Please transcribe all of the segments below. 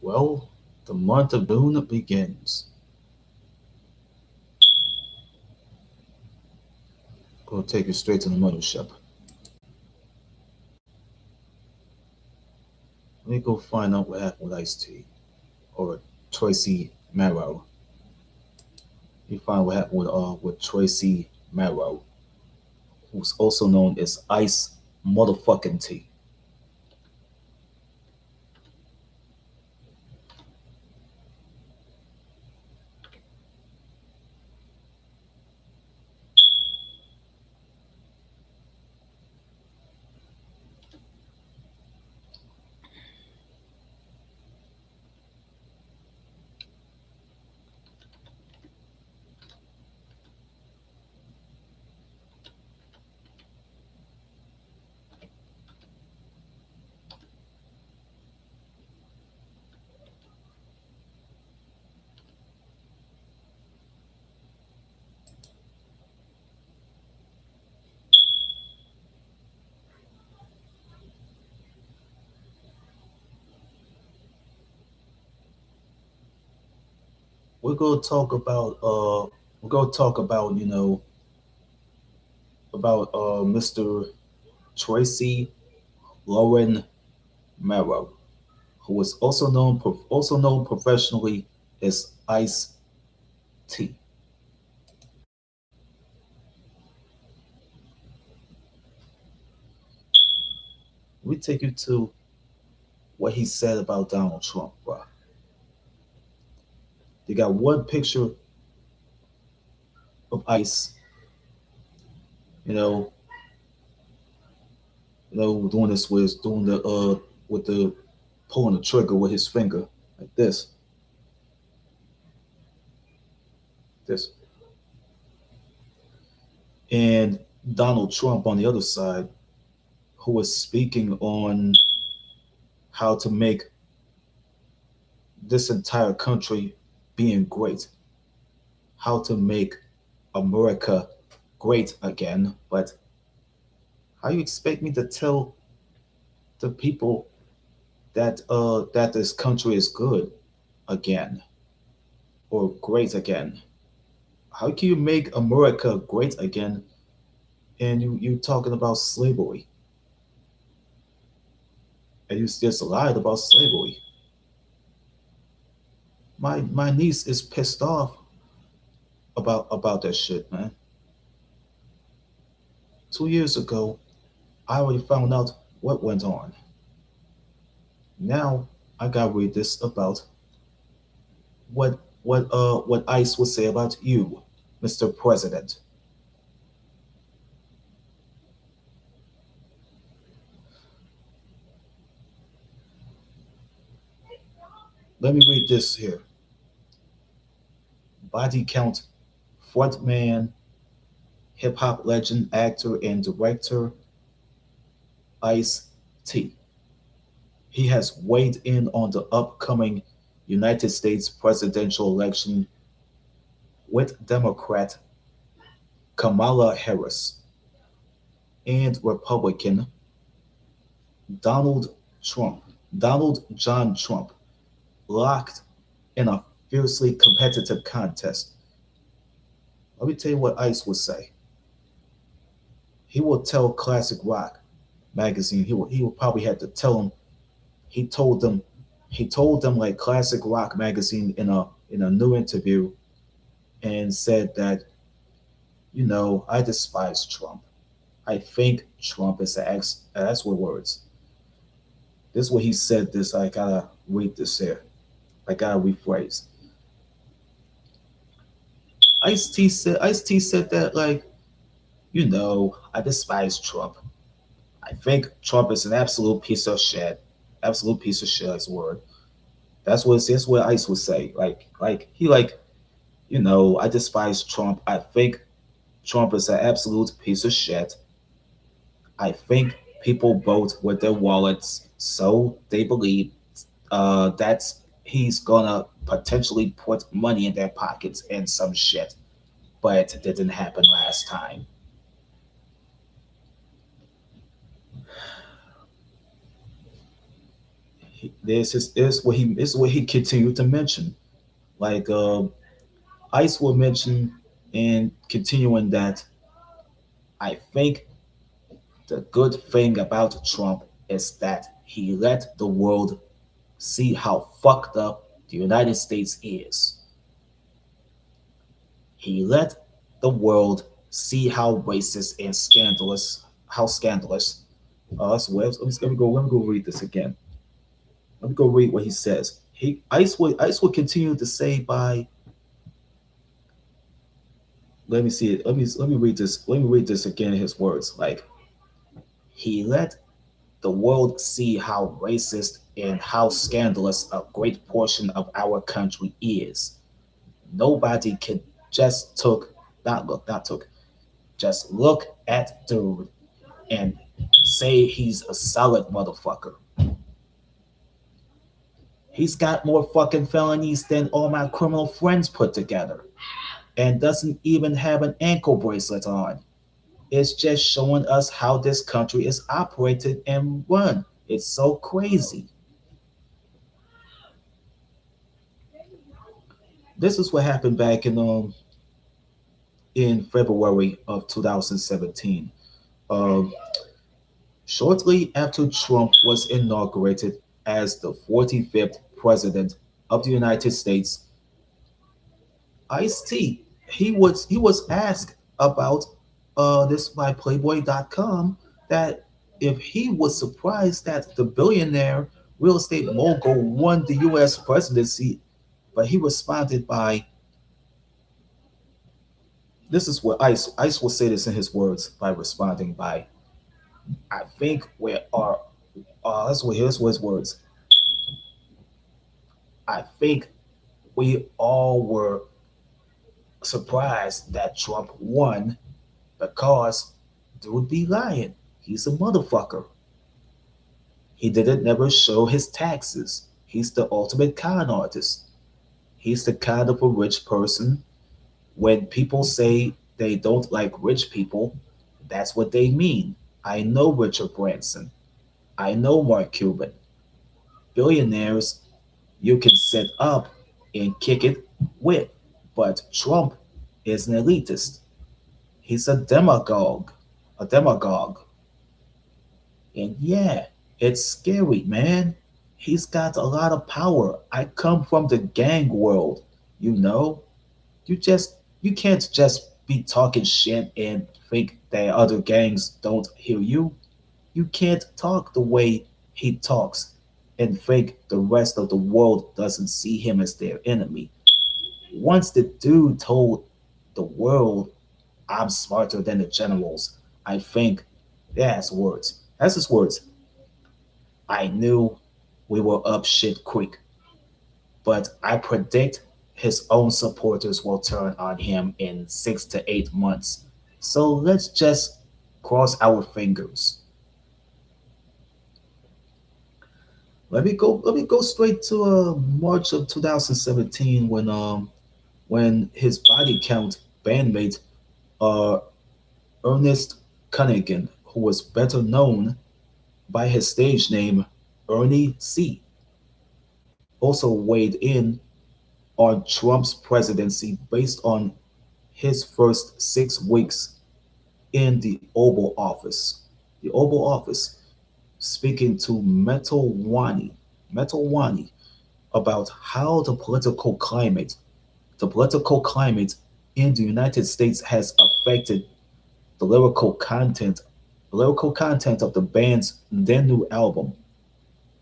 Well, the month of June begins. Gonna take you straight to the mothership. Let me go find out what happened with Ice T or Tracy Marrow. You find what happened with Tracy Marrow, who's also known as Ice Motherfucking T. We're gonna talk about about Mr. Tracy Lauren Marrow, who was also known professionally as Ice T. We take you to what he said about Donald Trump, bro. They got one picture of Ice, you know, doing this with doing the with the pulling the trigger with his finger like this, and Donald Trump on the other side, who was speaking on how to make this entire country being great, how to make America great again. But how you expect me to tell the people that this country is good again or great again? How can you make America great again and you talking about slavery and you just lied about slavery? My niece is pissed off about that shit, man. 2 years ago, I already found out what went on. Now I gotta read this about what ICE would say about you, Mr. President. Let me read this here. Body count frontman, hip hop legend, actor, and director Ice T. He has weighed in on the upcoming United States presidential election with Democrat Kamala Harris and Republican Donald Trump, Donald John Trump, locked in a fiercely competitive contest. Let me tell you what Ice would say. He will tell Classic Rock magazine. He will probably have to tell him. He told them. He told them like Classic Rock magazine in a new interview, and said that I despise Trump. I think Trump is an ex. That's what words. This is what he said. This I gotta read this here. I gotta rephrase. Ice T said that like I despise Trump. I think Trump is an absolute piece of shit. Absolute piece of shit is a word. That's what Ice would say. I despise Trump. I think Trump is an absolute piece of shit. I think people vote with their wallets, so they believe that he's gonna potentially put money in their pockets and some shit. But it didn't happen last time. This is what he continued to mention. Like Ice will mention and continuing that I think the good thing about Trump is that he let the world see how fucked up the United States is. He let the world see how racist and scandalous. Let me go read this again. Let me go read what he says. Ice will continue to say by let me see it. Let me read this. Let me read this again in his words. Like he let the world see how racist and how scandalous a great portion of our country is. Nobody can just took not took just look at dude and say he's a solid motherfucker. He's got more fucking felonies than all my criminal friends put together and doesn't even have an ankle bracelet on. It's just showing us how this country is operated and run. It's so crazy. This is what happened back in February of 2017. Um, Shortly after Trump was inaugurated as the 45th president of the United States, Ice-T, he was asked about this by Playboy.com that if he was surprised that the billionaire real estate mogul won the U.S. presidency, but he responded by this is what Ice will say this in his words by responding by I think we are that's what here's his words. I think we all were surprised that Trump won because dude be lying. He's a motherfucker. He didn't never show his taxes. He's the ultimate con artist. He's the kind of a rich person. When people say they don't like rich people, that's what they mean. I know Richard Branson. I know Mark Cuban. Billionaires you can set up and kick it with. But Trump is an elitist. He's a demagogue. A demagogue. And yeah, it's scary, man. He's got a lot of power. I come from the gang world, you know? You just you can't just be talking shit and think that other gangs don't hear you. You can't talk the way he talks and think the rest of the world doesn't see him as their enemy. Once the dude told the world, I'm smarter than the generals, I think that's words. That's his words. I knew we were up shit quick, but I predict his own supporters will turn on him in 6 to 8 months. So let's just cross our fingers. Let me go straight to March of 2017 when his body count bandmate uh, Ernest Cunningham, who was better known by his stage name Ernie C, also weighed in on Trump's presidency based on his first 6 weeks in the Oval Office. The Oval Office, speaking to Metal Wani about how the political climate in the United States has affected the lyrical content of the band's then new album.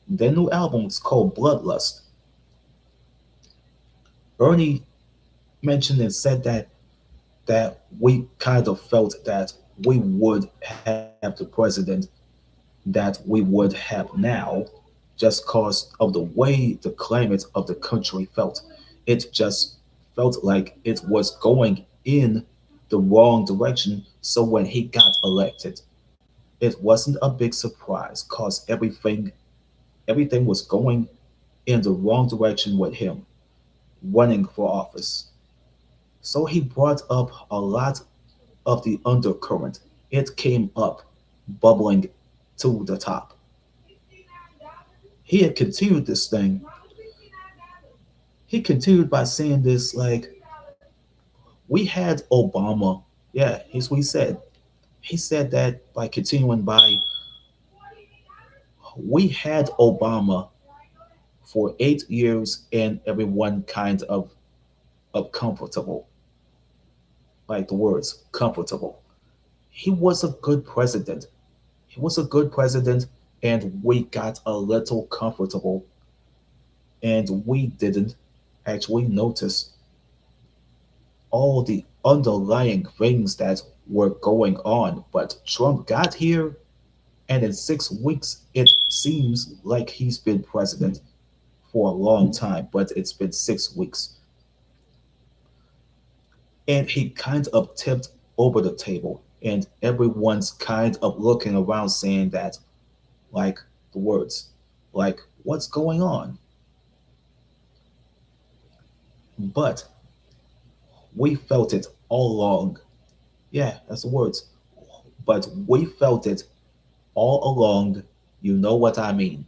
Their new album is called Bloodlust. Ernie mentioned and said that we kind of felt that we would have the president that we would have now just because of the way the climate of the country felt. It just felt like it was going in the wrong direction. So when he got elected, it wasn't a big surprise because everything was going in the wrong direction with him running for office. So he brought up a lot of the undercurrent. It came up bubbling to the top. He had continued this thing. He continued by saying this like, we had Obama. Yeah, here's what he said. He said that by continuing by, we had Obama for 8 years and everyone kind of comfortable, like the words comfortable. He was a good president. He was a good president, and we got a little comfortable, and we didn't actually notice all the underlying things that were going on. But Trump got here, and in 6 weeks, it seems like he's been president for a long time, but it's been 6 weeks. And he kind of tipped over the table, and everyone's kind of looking around saying that, like the words, like, what's going on? But we felt it all along. Yeah, that's the words. But we felt it all along. You know what I mean.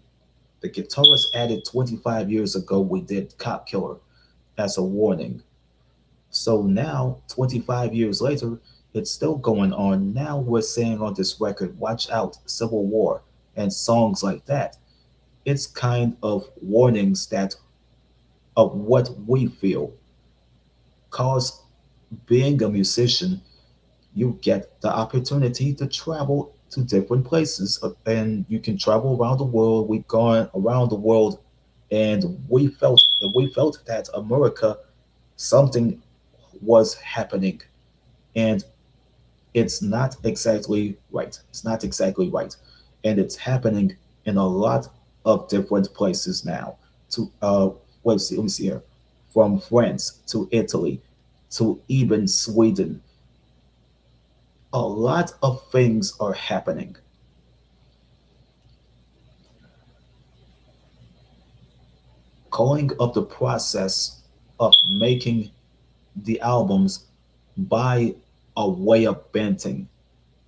The guitarist added 25 years ago, we did Cop Killer as a warning. So now, 25 years later, it's still going on. Now we're saying on this record, watch out, Civil War, and songs like that. It's kind of warnings that of what we feel. Cause being a musician, you get the opportunity to travel to different places, and you can travel around the world. We've gone around the world, and we felt that America, something was happening, and it's not exactly right. It's not exactly right, and it's happening in a lot of different places now. To let me see here, from France to Italy to even Sweden, a lot of things are happening. Calling up the process of making the albums by a way of venting,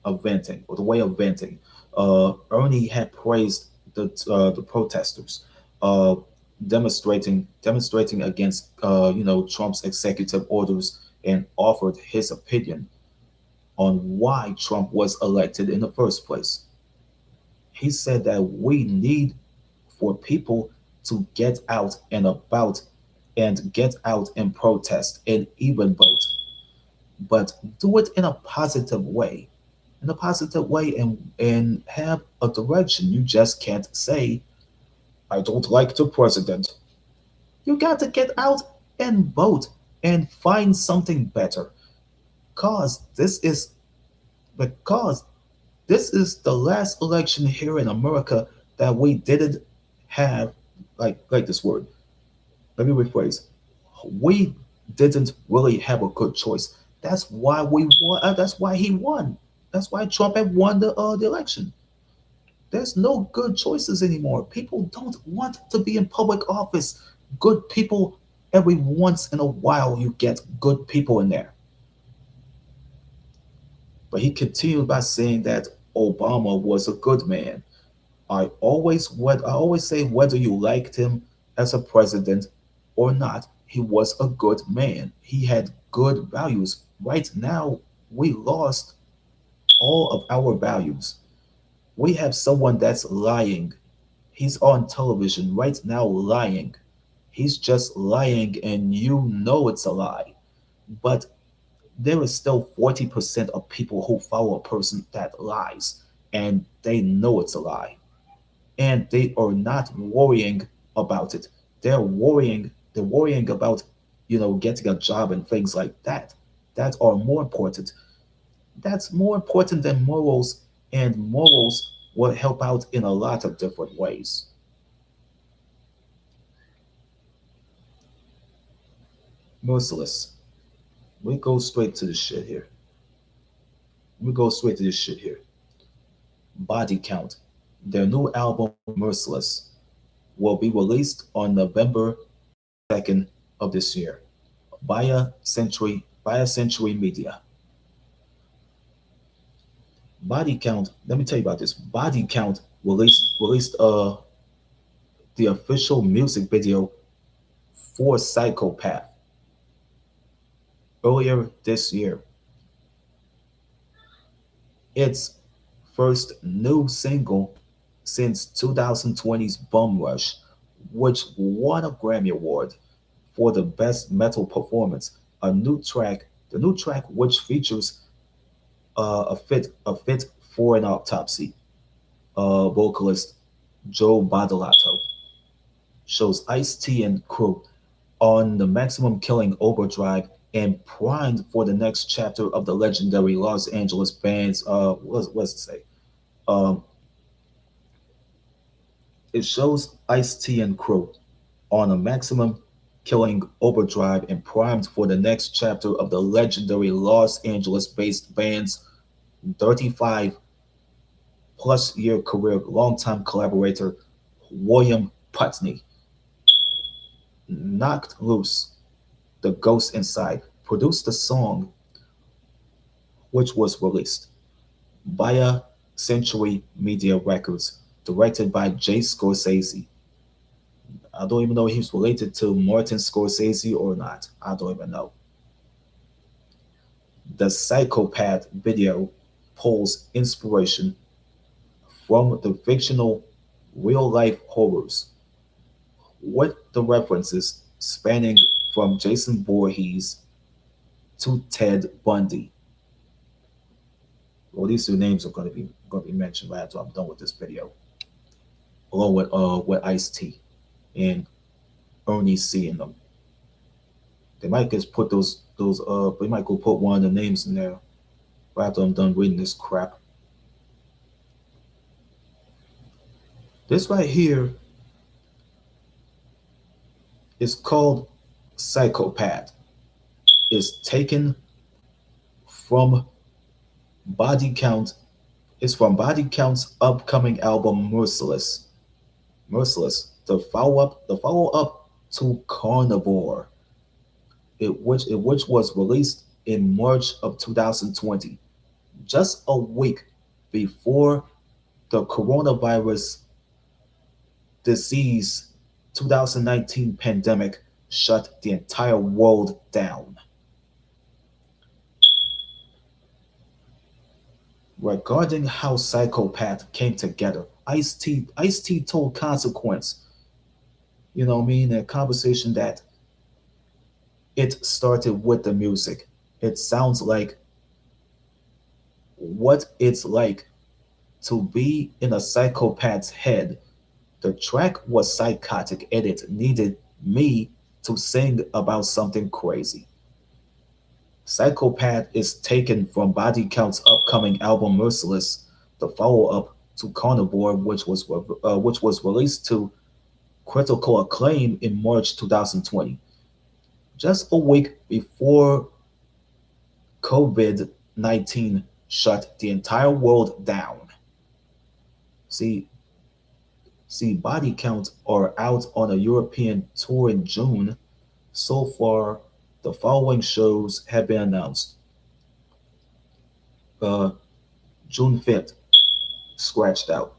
or the way of venting. Ernie had praised the protesters, uh, demonstrating against Trump's executive orders, and offered his opinion on why Trump was elected in the first place. He said that we need for people to get out and about, and get out and protest and even vote, but do it in a positive way. In a positive way, and have a direction. You just can't say, I don't like the president. You got to get out and vote and find something better. Cause because this is the last election here in America that we didn't have, like this word. Let me rephrase. We didn't really have a good choice. That's why we won. That's why he won. That's why Trump had won the election. There's no good choices anymore. People don't want to be in public office. Good people, every once in a while, you get good people in there. But he continued by saying that Obama was a good man. I always say, whether you liked him as a president or not, he was a good man. He had good values. Right now, we lost all of our values. We have someone that's lying. He's on television right now lying. He's just lying, and you know it's a lie. But there is still 40% of people who follow a person that lies, and they know it's a lie, and they are not worrying about it. They're worrying about, getting a job and things like that. That are more important. That's more important than morals, and morals will help out in a lot of different ways. Merciless. We go straight to the shit here. We go straight to this shit here. Body Count. Their new album, Merciless, will be released on November 2nd of this year via Century Media. Body Count. Let me tell you about this. Body Count released the official music video for Psychopath earlier this year. Its first new single since 2020's Bum Rush, which won a Grammy Award for the best metal performance. A new track, the new track, which features a fit for an autopsy, vocalist Joe Badalato, shows Ice-T and crew on the maximum killing overdrive and primed for the next chapter of the legendary Los Angeles band's what's it say? Um, it shows Ice-T and crew on a maximum killing overdrive and primed for the next chapter of the legendary Los Angeles based band's 35 plus year career longtime collaborator William Putney. Knocked Loose, The Ghost Inside, produced the song, which was released via Century Media Records, directed by Jay Scorsese. I don't even know if he's related to Martin Scorsese or not. I don't even know. The Psychopath video pulls inspiration from the fictional real life horrors, with the references spanning from Jason Voorhees to Ted Bundy. Well, these two names are going to be mentioned right after I'm done with this video, along with Ice T and Ernie C in them. They might just put those they might go put one of the names in there right after I'm done reading this crap. This right here is called Psychopath. Is taken from Body Count. It's from Body Count's upcoming album Merciless. Merciless, the follow up to Carnivore, which was released in March of 2020, just a week before the coronavirus disease 2019 pandemic shut the entire world down. Regarding how Psychopath came together, Ice-T told Consequence, you know what I mean, a conversation that it started with the music. It sounds like what it's like to be in a psychopath's head. The track was psychotic and it needed me to sing about something crazy. Psychopath is taken from Body Count's upcoming album Merciless, the follow-up to Carnivore, which was released to critical acclaim in March 2020, just a week before COVID-19 shut the entire world down. See, Body Count are out on a European tour in June. So far, the following shows have been announced. Uh, June 5th, scratched out.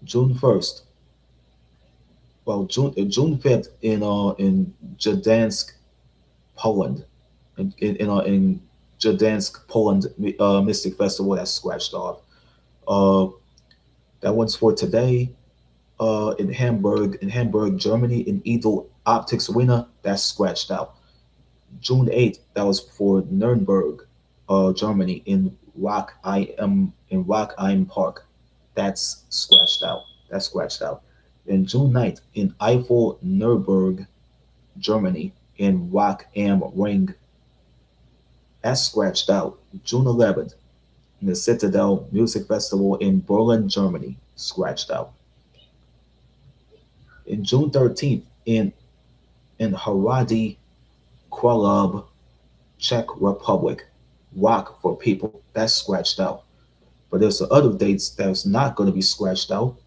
June 1st, well, June 5th in Gdansk, Poland, in Gdansk, Poland, Mystic Festival, that's scratched off. Uh, that one's for today. In Hamburg, Germany, in Edel Optics Arena, that's scratched out. June 8th, that was for Nuremberg, Germany, in Rock Im Park, that's scratched out. That's scratched out. And June 9th, in Eiffel Nuremberg, Germany, in Rock am Ring, that's scratched out. June 11th, in the Citadel Music Festival in Berlin, Germany, scratched out. In June 13th, in Hrady Králové, Czech Republic, Rock for People, that's scratched out. But there's the other dates that's not going to be scratched out.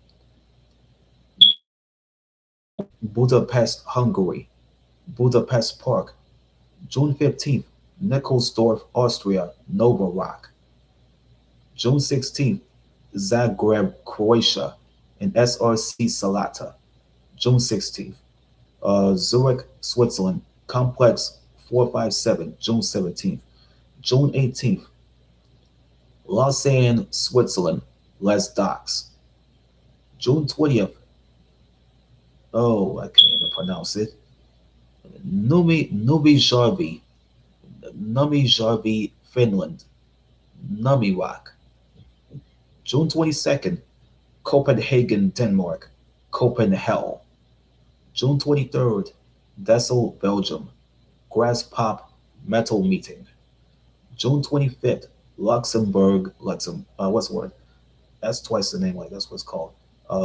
Budapest, Hungary, Budapest Park, June 15th, Nikolsdorf, Austria, Nova Rock. June 16th, Zagreb, Croatia, and SRC Salata. June 16th. Zurich, Switzerland, Complex 457, June 17th. June 18th, Lausanne, Switzerland, Les Docks. June 20th, oh, I can't even pronounce it. Numi Jarvi, Finland, Numi Rock. June 22nd, Copenhagen, Denmark, Copenhagen. June 23rd, Dessel, Belgium, Grass Pop Metal Meeting. June 25th, Luxembourg, what's the word? That's twice the name, like that's what it's called.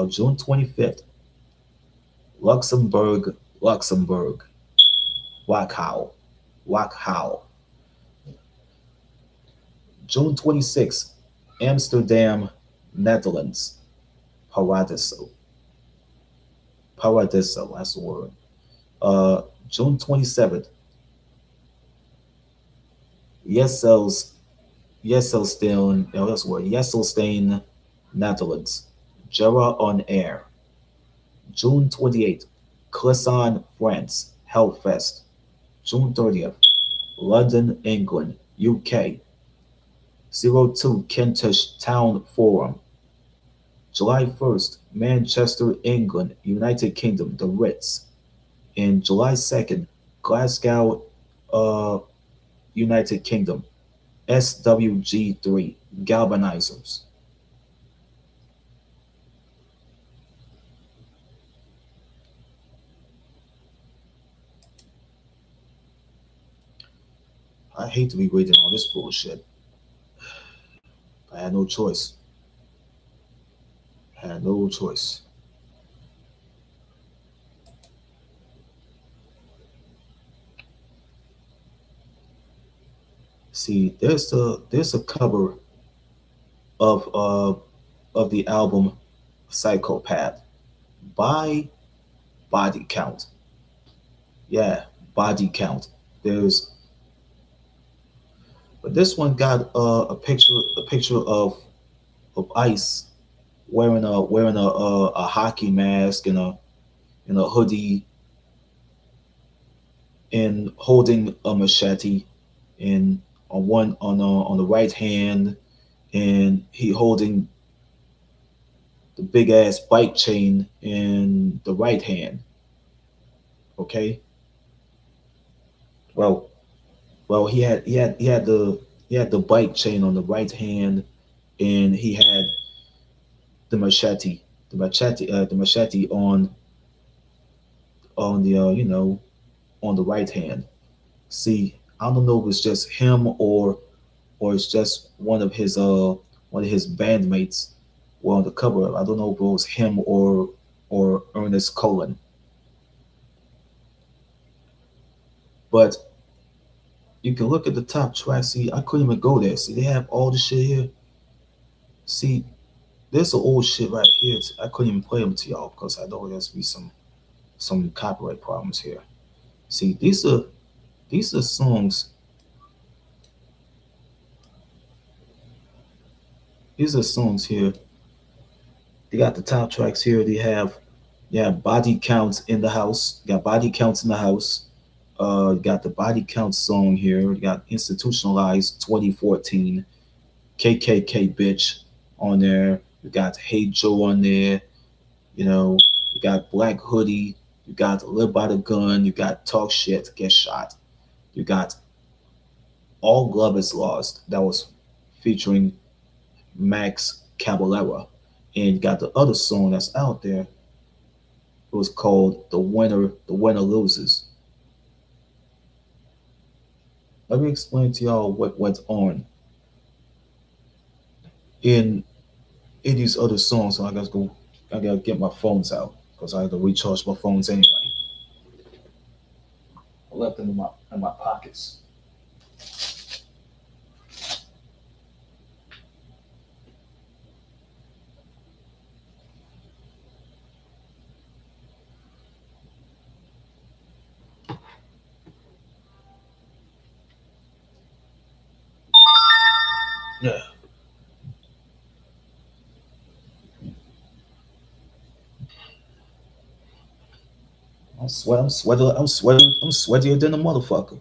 June 25th, Luxembourg, Wachau, Wachau. June 26th, Amsterdam, Netherlands, Paradiso. Paradiso, that's the word. June 27th, Yesels, Jesselstein, oh, that's the word, Jesselstein, Netherlands, Jura on Air. June 28th, Clisson, France, Hellfest. June 30th, London, England, UK, 02 Kentish Town Forum. July 1st, Manchester, England, United Kingdom, the Ritz. And July 2nd, Glasgow, uh, United Kingdom, SWG3, Galvanizers. I hate to be reading all this bullshit. I had no choice. I had no choice. See, there's a cover of uh of the album Psychopath by Body Count. Yeah, Body Count. There's but this one got a picture of Ice wearing a hockey mask and a hoodie and holding a machete in on the right hand, and he holding the big ass bike chain in the right hand. Okay. Well, he had the bike chain on the right hand, and he had the machete, the machete on the on the right hand. See, I don't know if it's just him or it's just one of his bandmates were on the cover. I don't know if it was him or Ernest Cullen. But you can look at the top track. See, I couldn't even go there. See, they have all the shit here. See, there's some old shit right here. I couldn't even play them to y'all because I know there's be some copyright problems here. See, these are songs. These are songs here. They got the top tracks here. They have yeah, body counts in the house. You got body counts in the house. You got the body count song here. You got institutionalized 2014. KKK bitch on there. You got Hey Joe on there. You know, you got Black Hoodie. You got Live by the Gun. You got Talk Shit, Get Shot. You got All Love Is Lost. That was featuring Max Cavalera. And you got the other song that's out there. It was called The Winner Loses. Let me explain to y'all what went on in these other songs. So I gotta get my phones out because I had to recharge my phones anyway. I left them in my pockets. Yeah. I'm sweatier than a motherfucker.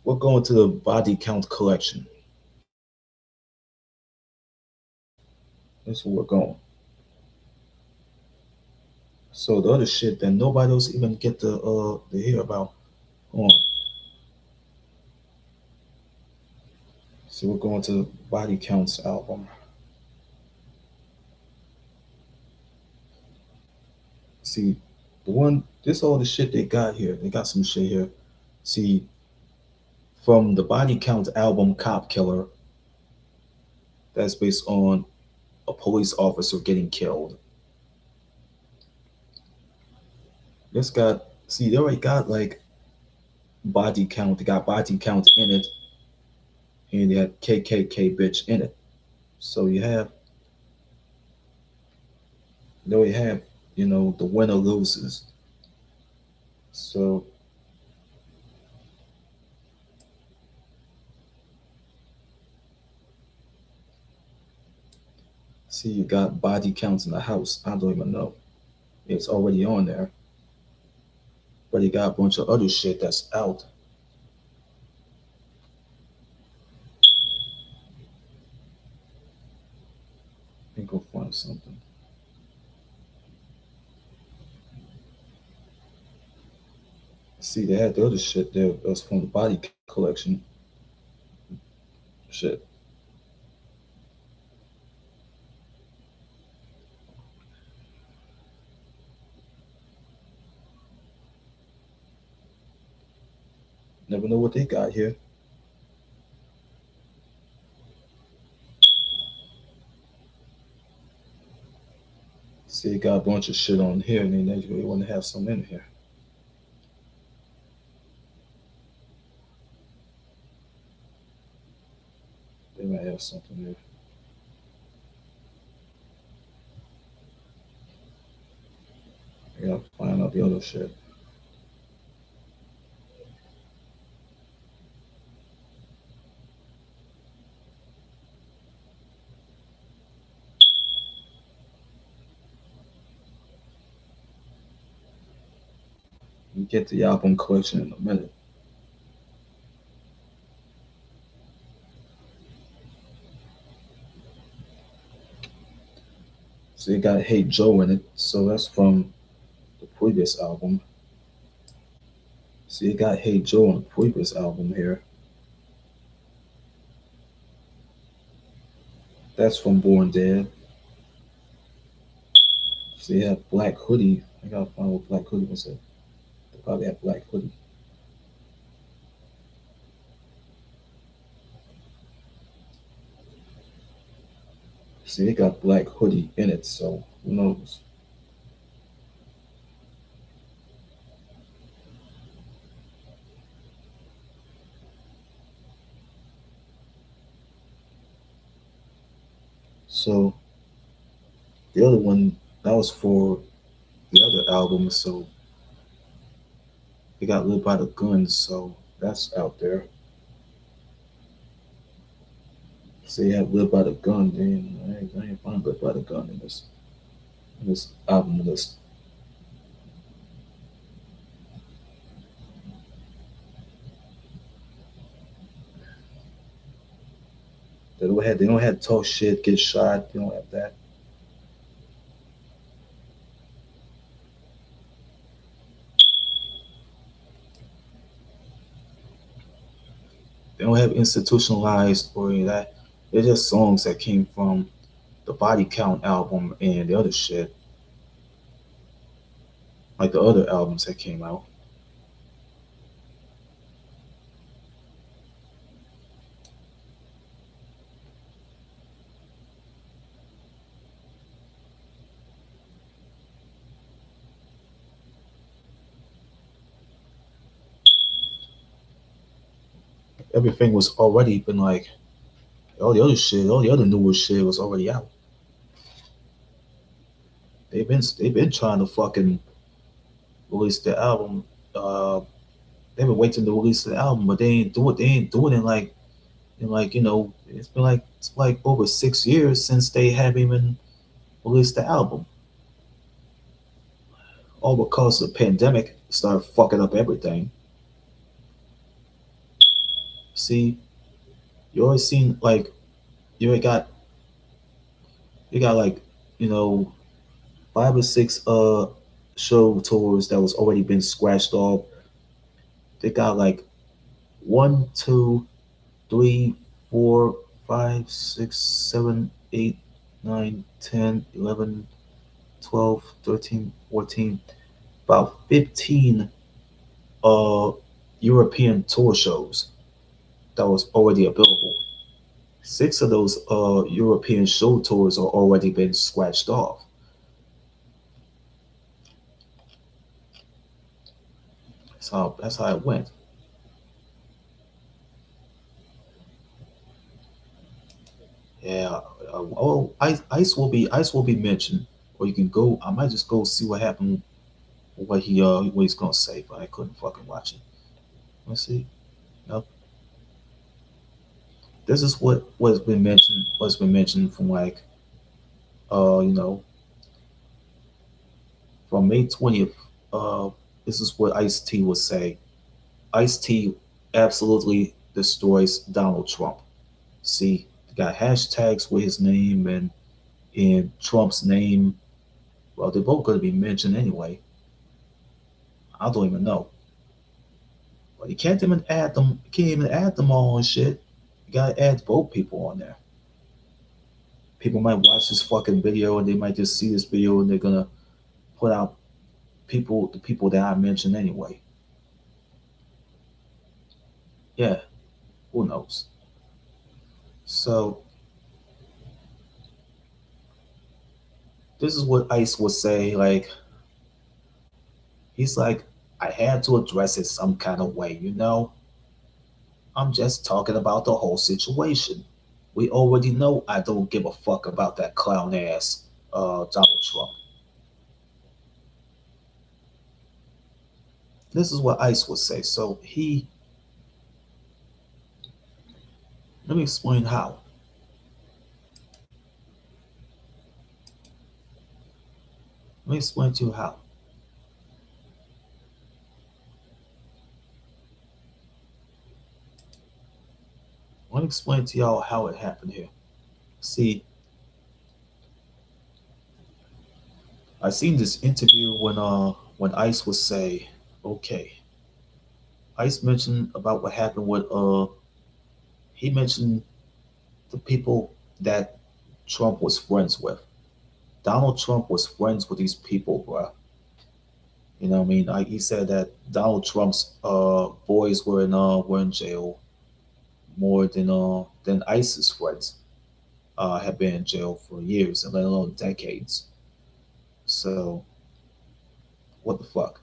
We're going to the body count collection. That's where we're going. So the other shit that nobody else even get to hear about. Hold on. So we're going to the body counts album. See, the one this all the shit they got here. They got some shit here. See, from the body count album Cop Killer, that's based on a police officer getting killed. This got see, they already got like body count. They got body count in it, and they had KKK bitch in it. So you have they already have, the winner loses. So see, you got body counts in the house. I don't even know. It's already on there, but you got a bunch of other shit that's out. Let me go find something. See, they had the other shit there. That was from the body collection. Shit. Never know what they got here. See, they got a bunch of shit on here, and they really want to have some in here. They might have something there. I gotta find out the other shit. We get the album collection in a minute. So they got Hey Joe in it. So that's from the previous album. So you got Hey Joe on the previous album here. That's from Born Dead. So you have Black Hoodie. I gotta find what Black Hoodie was it. They probably have Black Hoodie. See, they got Black Hoodie in it, so who knows? So the other one that was for the other album, so they got Live by the Gun, so that's out there. So you have Live by the Gun, then I ain't find Live by the Gun in this album list. They don't have talk shit, get shot. They don't have that. They don't have institutionalized or any of that. They're just songs that came from the Body Count album and the other shit, like the other albums that came out. Everything was already been like all the other newer shit was already out. They've been trying to fucking release the album. Uh, they've been waiting to release the album, but they ain't do it. They ain't doing it like it's been like over 6 years since they haven't even released the album. All because the pandemic started fucking up everything. See, you always seen like you got you got like you know 5 or 6 show tours that was already been scratched off. They got like 1, 2, 3, 4, 5, 6, 7, 8, 9, 10, 11, 12, 13, 14, about 15 uh European tour shows that was already available. 6 of those European show tours are already been scratched off. That's how it went. Yeah. Oh, Ice will be mentioned, or you can go. I might just go see what happened, what he's gonna say, but I couldn't fucking watch it. Let's see. Nope. This is what's been mentioned. What's been mentioned from like uh you know from May 20th. Uh, this is what Ice T would say. Ice T absolutely destroys Donald Trump. See, got hashtags with his name and in Trump's name. Well, they're both going to be mentioned anyway. I don't even know. But you can't even add them. You can't even add them all and shit. You gotta add both people on there. People might watch this fucking video and they might just see this video and they're gonna put out the people that I mentioned anyway. Yeah, who knows? So this is what Ice would say. Like he's like, I had to address it some kind of way. I'm just talking about the whole situation. We already know I don't give a fuck about that clown ass Donald Trump. This is what Ice would say. So let me explain how. Let me explain to you how. Let me explain to y'all how it happened here. See, I seen this interview when Ice would say, okay, Ice mentioned about what happened with he mentioned the people that Trump was friends with. Donald Trump was friends with these people, bruh. You know what I mean? He said that Donald Trump's boys were in jail more than ISIS friends have been in jail for years and let alone decades. So what the fuck?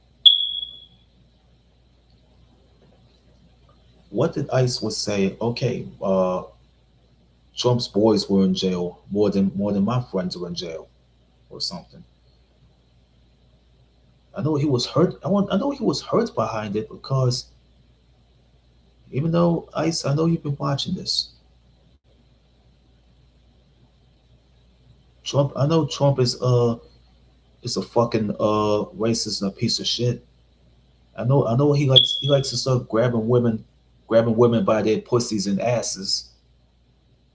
What did ICE would say? Okay, Trump's boys were in jail more than my friends were in jail, or something. I know he was hurt. I know he was hurt behind it because even though ICE, I know you've been watching this. Trump, I know Trump is a fucking racist and a piece of shit. I know he likes to start grabbing women by their pussies and asses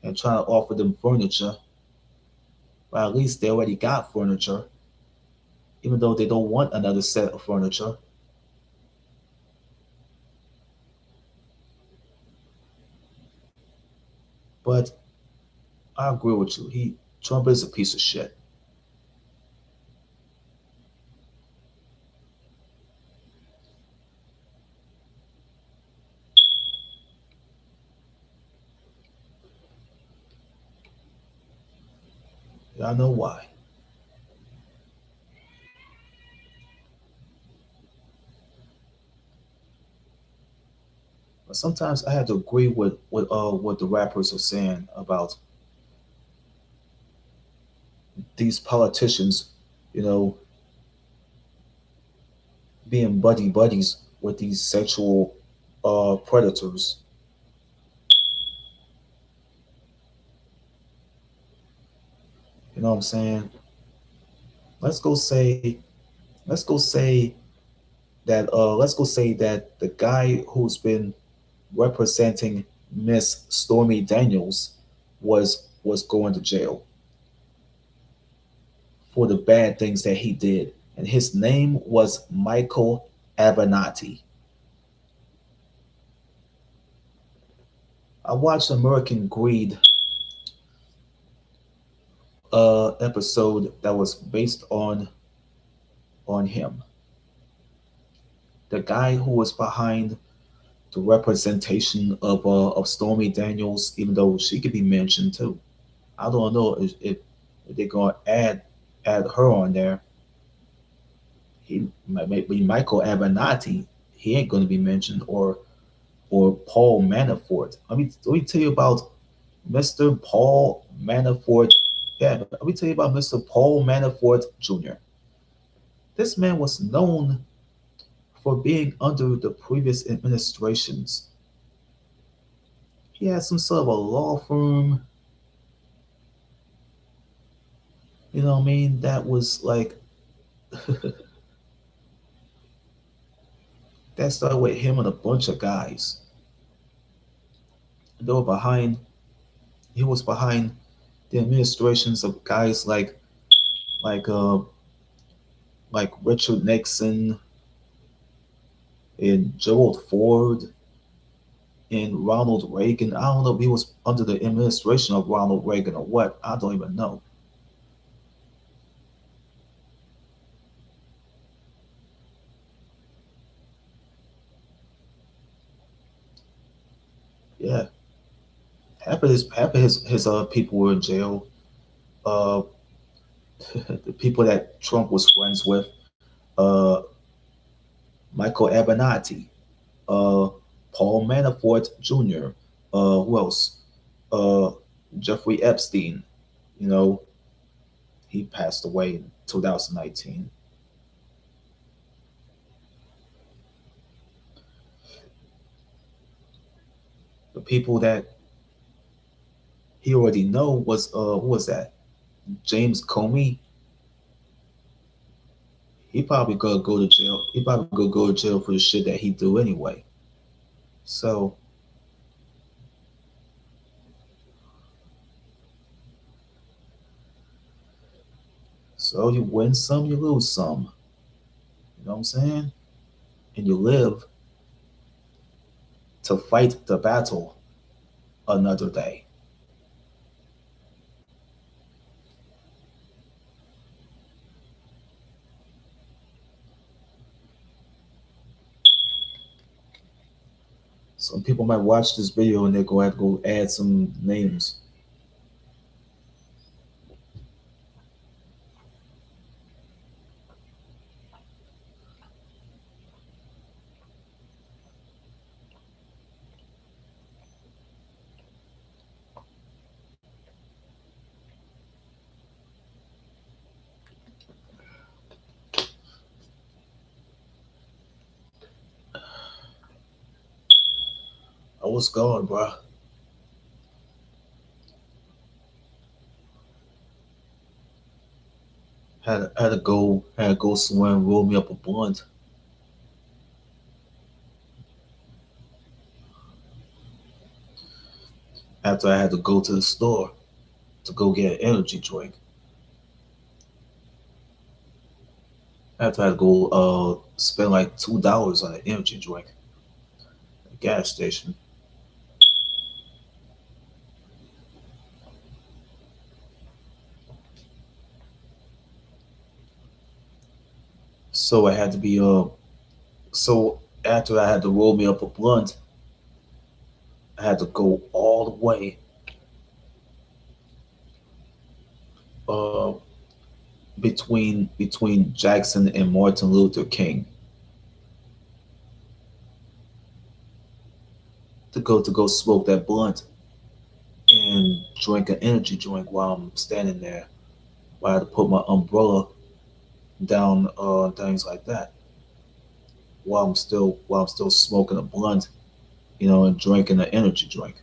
and trying to offer them furniture. But at least they already got furniture, even though they don't want another set of furniture. But I agree with you. Trump is a piece of shit. I know why. But sometimes I have to agree with what the rappers are saying about these politicians. You know, being buddy buddies with these sexual predators. You know what I'm saying? Let's go say let's go say let's go say that the guy who's been representing Miss Stormy Daniels was going to jail for the bad things that he did, and his name was Michael Avenatti. I watched American Greed episode that was based on him, the guy who was behind the representation of Stormy Daniels, even though she could be mentioned too. I don't know if they're gonna add her on there. He might be Michael Avenatti. He ain't gonna be mentioned, or Paul Manafort. Let me tell you about Mr. Paul Manafort. Yeah, let me tell you about Mr. Paul Manafort Jr. This man was known for being under the previous administrations. He had some sort of a law firm, you know what I mean, that was like that started with him and a bunch of guys. They were behind he was behind the administrations of guys like uh like Richard Nixon and Gerald Ford and Ronald Reagan. I don't know if he was under the administration of Ronald Reagan or what. I don't even know. Yeah, half of his people were in jail. Uh, the people that Trump was friends with, uh, Michael Avenatti, uh, Paul Manafort Jr. Who else? Uh, Jeffrey Epstein. You know, he passed away in 2019. The people that he already know was who was that? James Comey. He probably gonna go to jail. He probably gonna go to jail for the shit that he do anyway. So so you win some, you lose some. You know what I'm saying? And you live to fight the battle another day. Some people might watch this video and they're going to go add some names. I was gone, bro. Had to go somewhere and roll me up a blunt after I had to go to the store to go get an energy drink. After I had to go spend like $2 on an energy drink at a gas station. So I had to be so after I had to roll me up a blunt, I had to go all the way uh between Jackson and Martin Luther King to go smoke that blunt and drink an energy drink while I'm standing there. While I had to put my umbrella down, things like that. while I'm still smoking a blunt, and drinking an energy drink.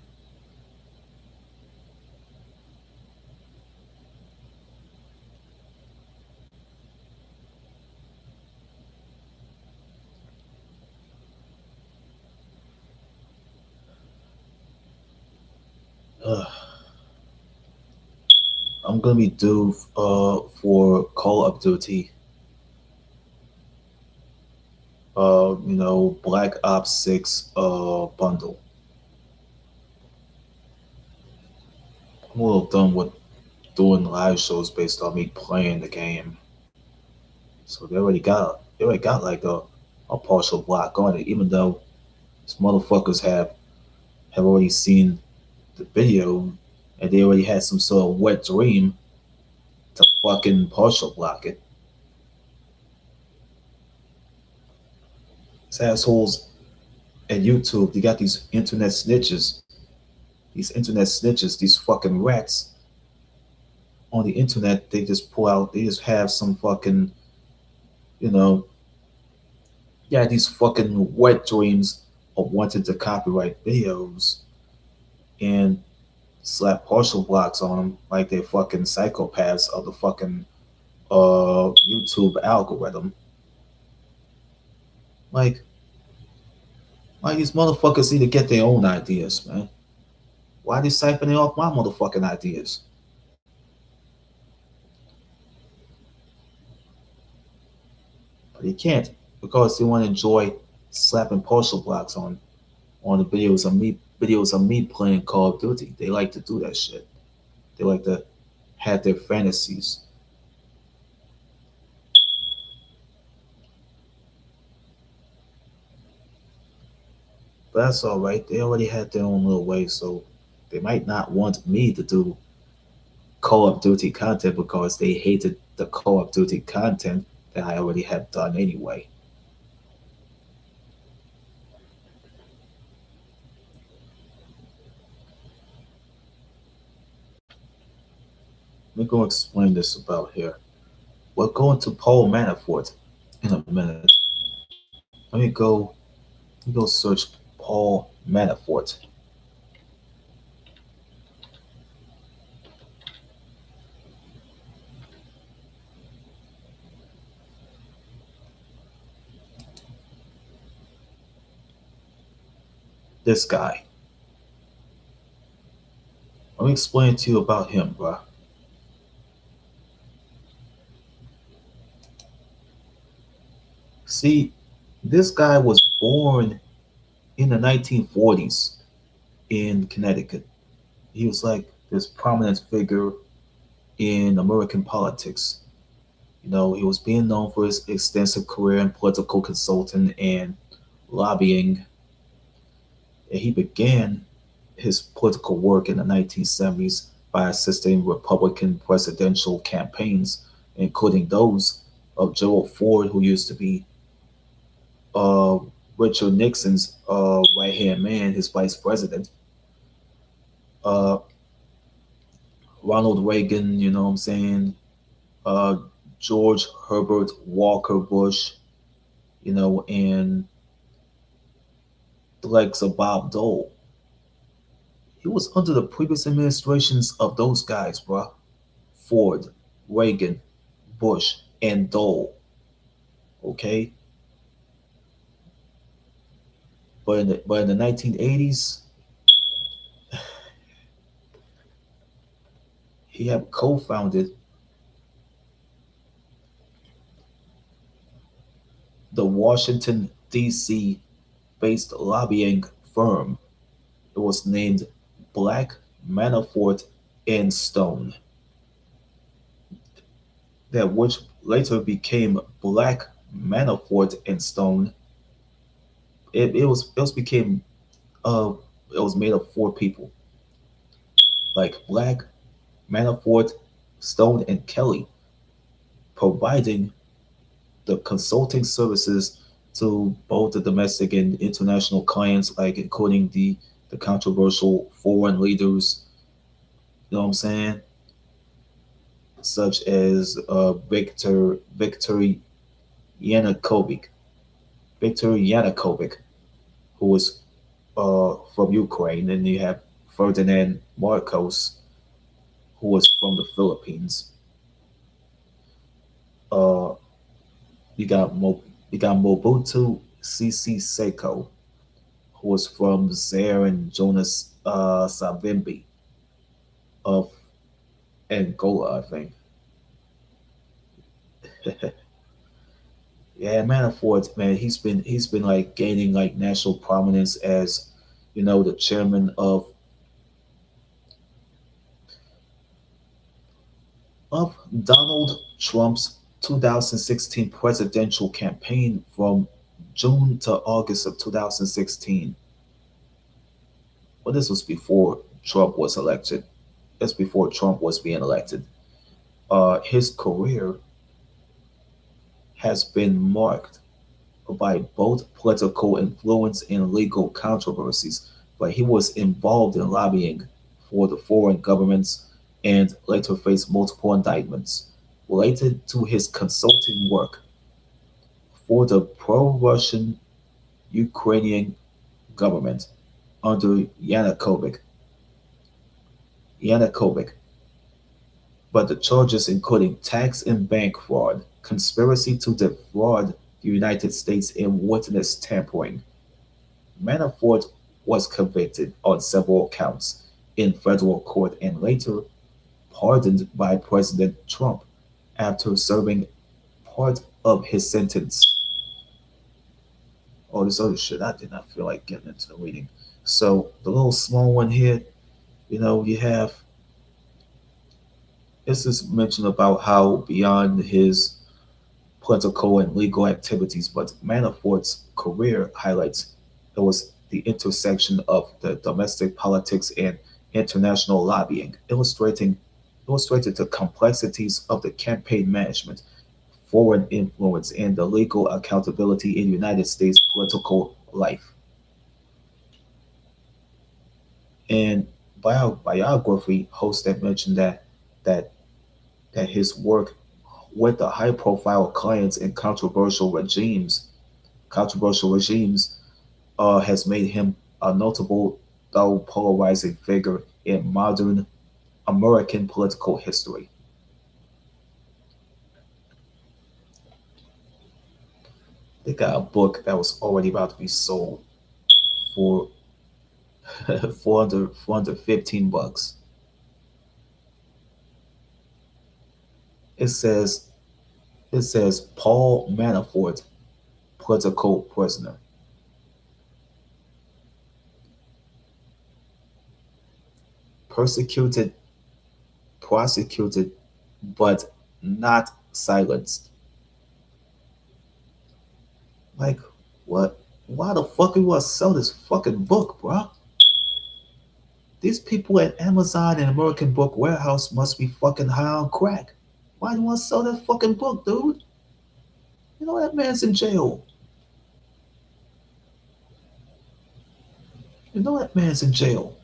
Uh, I'm gonna be due for Call of Duty, Black Ops 6 bundle. I'm a little done with doing live shows based on me playing the game. So they already got like a partial block on it, even though these motherfuckers have already seen the video and they already had some sort of wet dream to fucking partial block it. These assholes at YouTube, they got these fucking rats on the internet. They just have some fucking, you know, yeah, these fucking wet dreams of wanting to copyright videos and slap partial blocks on them like they're fucking psychopaths of the fucking YouTube algorithm. Like, these motherfuckers need to get their own ideas, man. Why are they siphoning off my motherfucking ideas? But they can't because they want to enjoy slapping partial blocks on the videos of me playing Call of Duty. They like to do that shit. They like to have their fantasies. But that's all right. They already had their own little way, so they might not want me to do Call of Duty content because they hated the Call of Duty content that I already had done anyway. Let me go explain this about here. We're going to Paul Manafort in a minute. Let me go search Paul Manafort. This guy. Let me explain to you about him, bruh. See, this guy was born in the 1940s in Connecticut. He was like this prominent figure in American politics. He was being known for his extensive career in political consulting and lobbying. And he began his political work in the 1970s by assisting Republican presidential campaigns, including those of Gerald Ford, who used to be uh, Richard Nixon's right hand man, his vice president, uh, Ronald Reagan, you know what I'm saying, uh, George Herbert Walker Bush, and the likes of Bob Dole. He was under the previous administrations of those guys, bruh. Ford, Reagan, Bush, and Dole. Okay, but in the 1980s, he had co-founded the Washington D.C. based lobbying firm. It was named Black Manafort and Stone, that which later became Black Manafort and Stone. Uh it was made of four people, like Black, Manafort, Stone, and Kelly, providing the consulting services to both the domestic and international clients, like including the controversial foreign leaders, you know what I'm saying, such as Viktor Yanukovych, Viktor Yanukovych, who was from Ukraine, and you have Ferdinand Marcos, who was from the Philippines. Uh, you got you got Mobutu Sese Seko, who was from Zaire, and Jonas Savimbi of Angola, I think. Yeah, Manafort, man, he's been like gaining like national prominence as, the chairman of Donald Trump's 2016 presidential campaign from June to August of 2016. Well, this was before Trump was elected. That's before Trump was being elected. His career has been marked by both political influence and legal controversies, but he was involved in lobbying for the foreign governments and later faced multiple indictments related to his consulting work for the pro Russian Ukrainian government under Yanukovych. But the charges including tax and bank fraud, conspiracy to defraud the United States, and witness tampering. Manafort was convicted on several counts in federal court and later pardoned by President Trump after serving part of his sentence. All this other shit, I did not feel like getting into the reading. So the little small one here, you have this is mentioned about how beyond his political and legal activities, but Manafort's career highlights it was the intersection of the domestic politics and international lobbying, illustrated the complexities of the campaign management, foreign influence, and the legal accountability in United States political life. And biography host that mentioned that that his work with the high-profile clients and controversial regimes, has made him a notable, though polarizing figure in modern American political history. They got a book that was already about to be sold for 415 bucks. It says it says Paul Manafort, political prisoner, persecuted, prosecuted, but not silenced. Like, what? Why the fuck you want to sell this fucking book, bro? These people at Amazon and American Book Warehouse must be fucking high on crack. Why do you want to sell that fucking book, dude? You know that man's in jail. You know that man's in jail.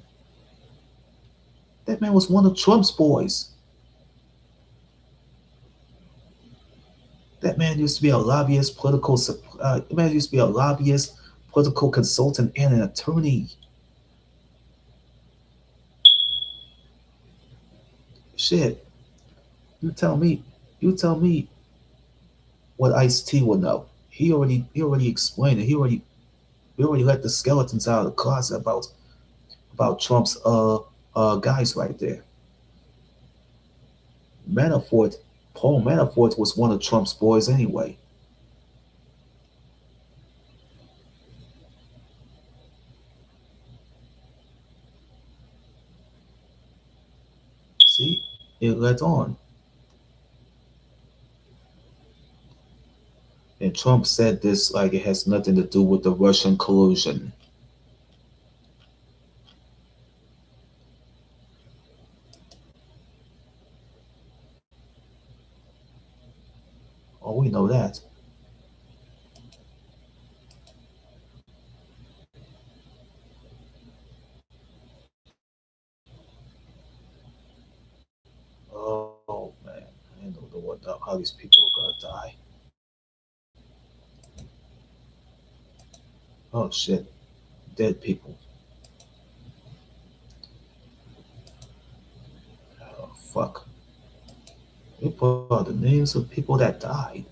That man was one of Trump's boys. That man used to be a lobbyist, man used to be a lobbyist, political consultant, and an attorney. Shit, you tell me, you tell me what Ice T would know. He already explained it. We already let the skeletons out of the closet about Trump's guys right there. Manafort, Paul Manafort was one of Trump's boys anyway. See, it led on, and Trump said this like it has nothing to do with the Russian collusion. Oh, we know that. Oh man, I don't know how these people are gonna die. Oh shit, dead people. Oh fuck. They put out the names of people that died.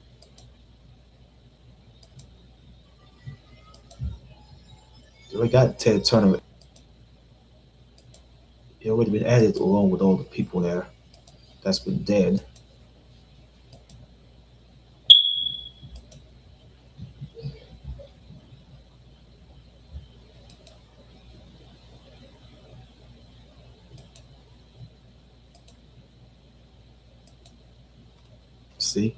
We got Ted Turner. He already been added along with all the people there that's been dead. See,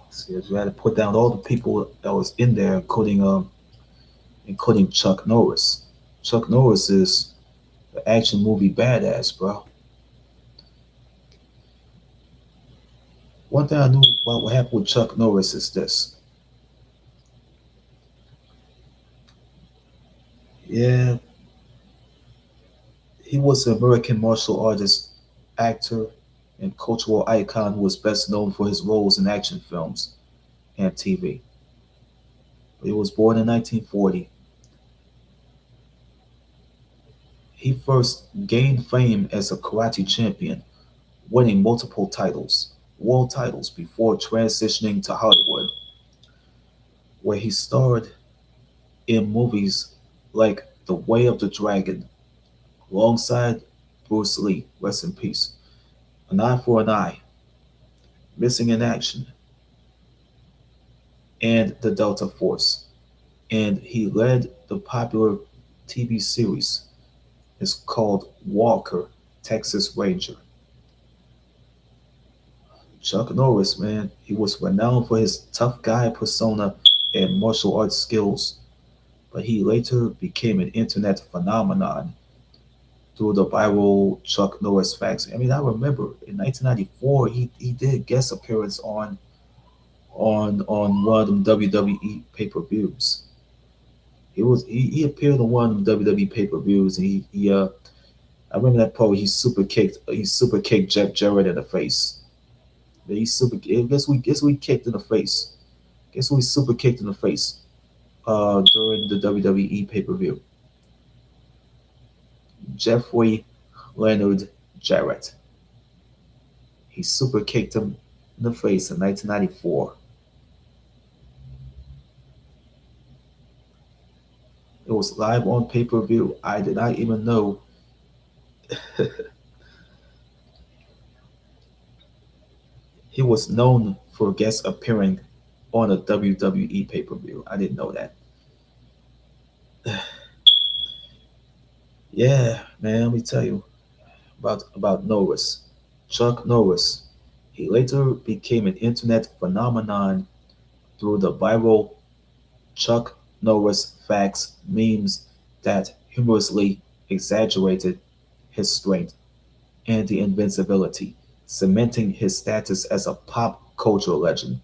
see, we had to put down all the people that was in there, including Chuck Norris. Chuck Norris is the action movie badass, bro. One thing I knew about what happened with Chuck Norris is this. Yeah, he was an American martial artist, actor, and cultural icon who was best known for his roles in action films and TV. He was born in 1940. He first gained fame as a karate champion, winning multiple titles, world titles, before transitioning to Hollywood, where he starred in movies like The Way of the Dragon, alongside Bruce Lee, rest in peace, An Eye for an Eye, Missing in Action, and The Delta Force. And he led the popular TV series. It's called Walker, Texas Ranger. Chuck Norris, man, he was renowned for his tough guy persona and martial arts skills, but he later became an internet phenomenon through the viral Chuck Norris facts. I mean, I remember in 1994 he did guest appearance on one of them WWE pay-per-views. He appeared on one of them WWE pay-per-views, and he I remember that part where he super kicked Jeff Jarrett in the face. He super guess we kicked in the face. Guess we super kicked in the face during the WWE pay-per-view. Jeffrey Leonard Jarrett. He super kicked him in the face in 1994. It was live on pay-per-view. I did not even know. He was known for guest appearing on a WWE pay-per-view. I didn't know that. Yeah, man, let me tell you about Norris. Chuck Norris. He later became an internet phenomenon through the viral Chuck Norris facts memes that humorously exaggerated his strength and the invincibility, cementing his status as a pop culture legend.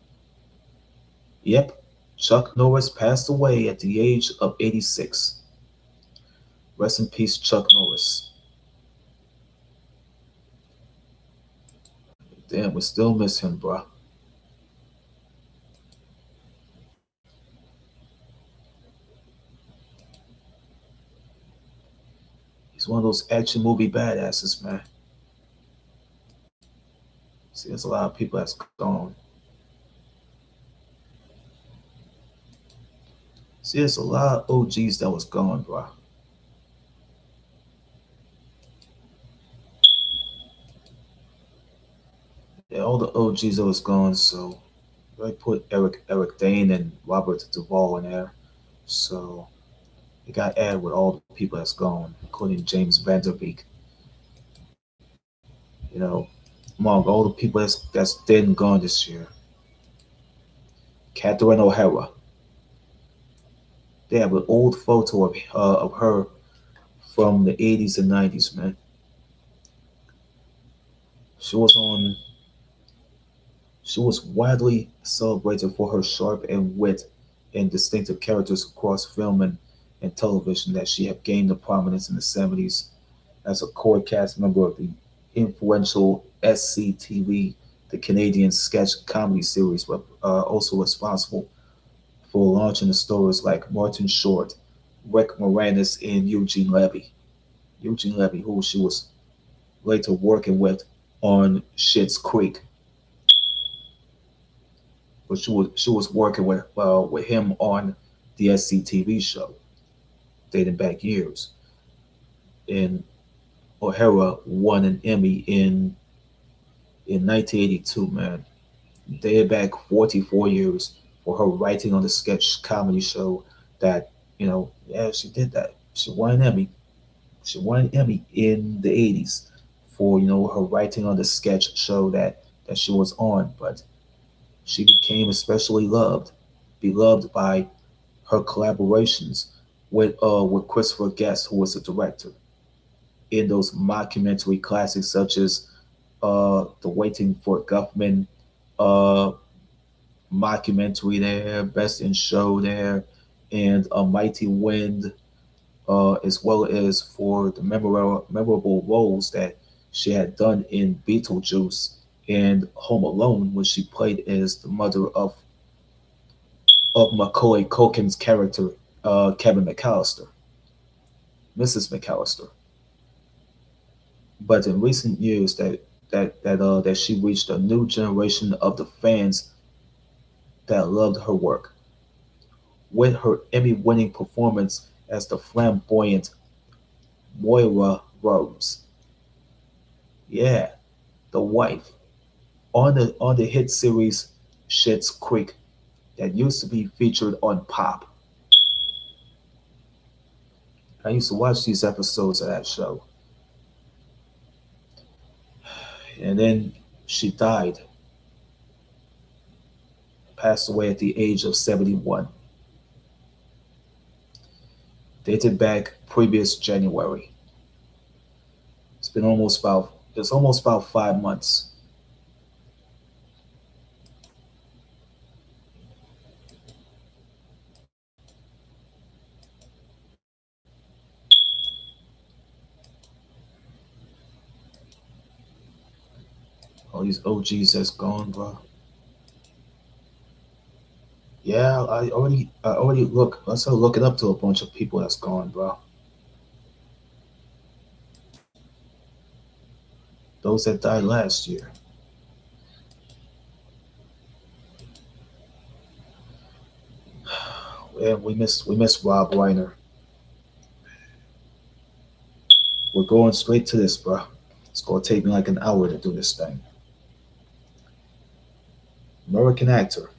Yep, Chuck Norris passed away at the age of 86. Rest in peace, Chuck Norris. Damn, we still miss him, bro. He's one of those action movie badasses, man. See, there's a lot of people that's gone. See, there's a lot of OGs that was gone, bro. Yeah, all the OGs that was gone. So I put Eric Dane and Robert Duvall in there. So it got added with all the people that's gone, including James Vanderbeek. You know, among all the people that's dead and gone this year. Catherine O'Hara. They have an old photo of her from the 80s and 90s, man. She was on. She was widely celebrated for her sharp and wit and distinctive characters across film and television that she had gained a prominence in the 70s as a core cast member of the influential SCTV, the Canadian sketch comedy series, but also responsible for launching the stories like Martin Short, Rick Moranis, and Eugene Levy. Eugene Levy, who she was later working with on Schitt's Creek, but she was working with him on the SCTV show dating back years. And O'Hara won an Emmy in 1982. Man, dated back 44 years for her writing on the sketch comedy show. That yeah, she did that. She won an Emmy. She won an Emmy in the 80s for her writing on the sketch show that she was on. But she became especially beloved by her collaborations with Christopher Guest, who was the director, in those mockumentary classics such as The Waiting for Guffman uh, mockumentary there, Best in Show there, and A Mighty Wind, as well as for the memorable roles that she had done in Beetlejuice and Home Alone, when she played as the mother of Macaulay Culkin's character, Kevin McAllister, Mrs. McAllister. But in recent years, that she reached a new generation of the fans that loved her work with her Emmy-winning performance as the flamboyant Moira Rose. Yeah, the wife on the hit series Schitt's Creek that used to be featured on Pop. I used to watch these episodes of that show, and then she died, passed away at the age of 71. Dated back previous January. It's almost about 5 months. All these OGs that's gone, bro. Yeah, I started looking up to a bunch of people that's gone, bro. Those that died last year. Yeah, we miss Rob Reiner. We're going straight to this, bro. It's gonna take me like an hour to do this thing. American actor,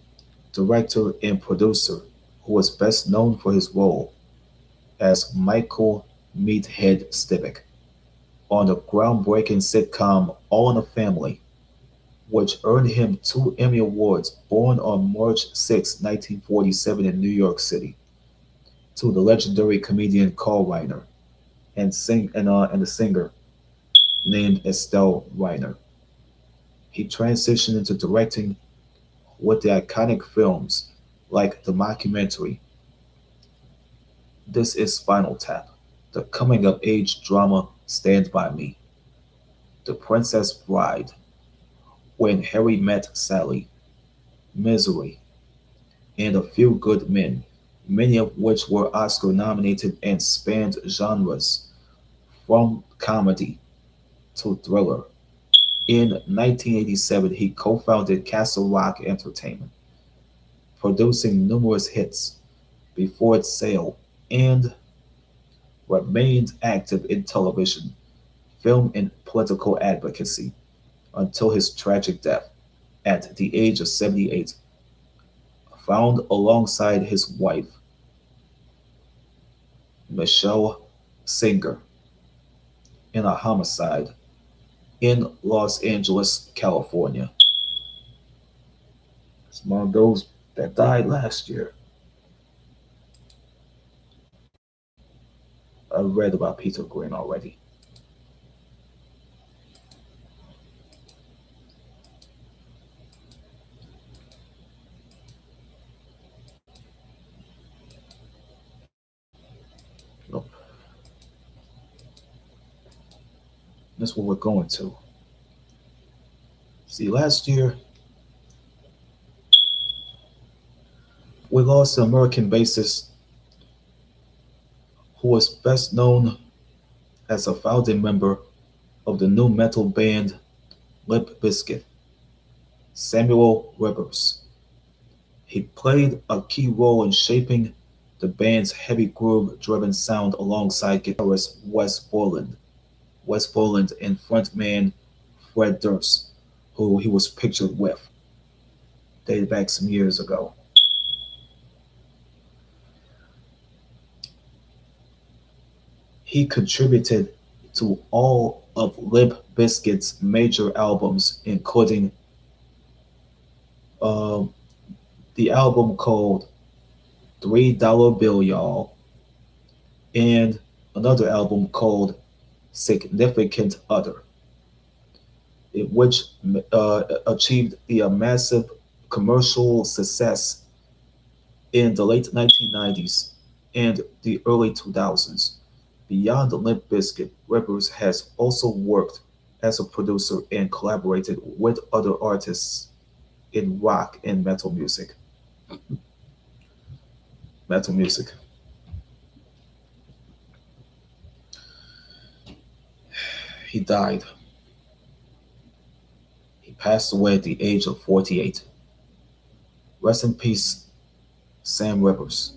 director, and producer who was best known for his role as Michael Meathead Stivic on the groundbreaking sitcom All in the Family, which earned him 2 Emmy Awards, born on March 6, 1947 in New York City, to the legendary comedian Carl Reiner and the singer named Estelle Reiner. He transitioned into directing with the iconic films like the mockumentary This Is Spinal Tap, the coming of age drama Stand By Me, The Princess Bride, When Harry Met Sally, Misery, and A Few Good Men, many of which were Oscar nominated and spanned genres from comedy to thriller. In 1987, he co founded Castle Rock Entertainment, producing numerous hits before its sale, and remained active in television, film, and political advocacy until his tragic death at the age of 78, found alongside his wife, Michelle Singer, in a homicide in Los Angeles, California. It's among those that died last year. I read about Peter Green already. Nope. That's what we're going to. See, last year We lost an American bassist who was best known as a founding member of the new metal band Limp Bizkit, Samuel Rivers. He played a key role in shaping the band's heavy groove-driven sound alongside guitarist Wes Borland and frontman Fred Durst, who he was pictured with, dated back some years ago. He contributed to all of Limp Bizkit's major albums, including uh, the album called $3 Bill Y'all and another album called Significant Other, which achieved a massive commercial success in the late 1990s and the early 2000s. Beyond Limp Bizkit, Rivers has also worked as a producer and collaborated with other artists in rock and metal music. Metal music. He died. He passed away at the age of 48. Rest in peace, Sam Rivers.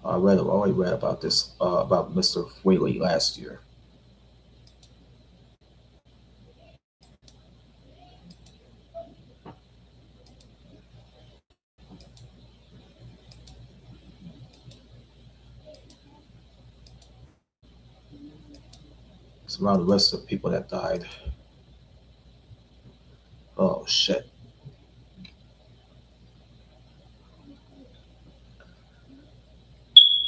I already read about this about Mr. Whaley last year. It's around the rest of the people that died. Oh shit.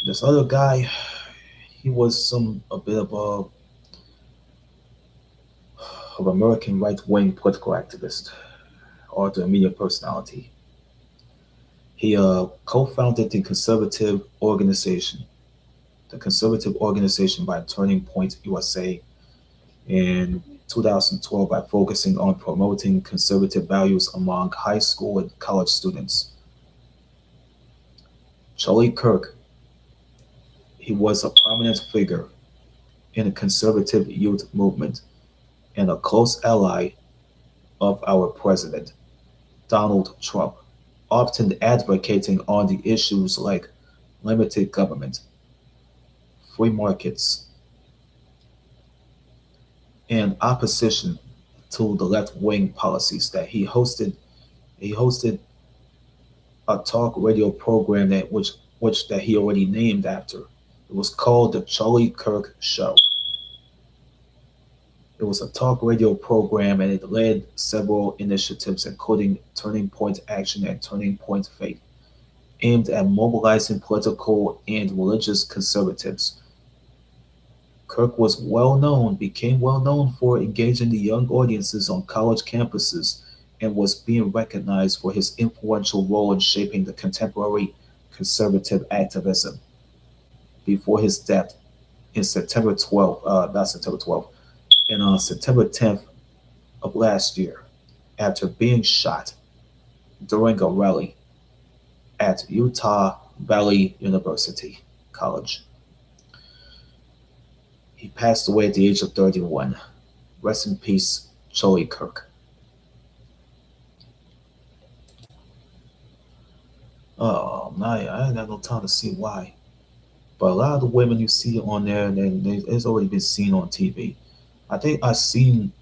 This other guy, he was some a bit of American right wing political activist, author, and media personality. He co-founded the conservative organization by Turning Point USA in 2012 by focusing on promoting conservative values among high school and college students. Charlie Kirk, he was a prominent figure in the conservative youth movement and a close ally of our president, Donald Trump, often advocating on the issues like limited government, free markets, and opposition to the left-wing policies that he hosted a talk radio program which that he already named after. It was called the Charlie Kirk Show. It was a talk radio program and it led several initiatives, including Turning Point Action and Turning Point Faith, aimed at mobilizing political and religious conservatives. Kirk became well known for engaging the young audiences on college campuses and was being recognized for his influential role in shaping the contemporary conservative activism. Before his death in September 12th, not September 12th, in September 10th of last year, after being shot during a rally at Utah Valley University College. He passed away at the age of 31. Rest in peace, Charlie Kirk. Oh, I ain't got no time to see why. But a lot of the women you see on there, it's already been seen on TV. I think I seen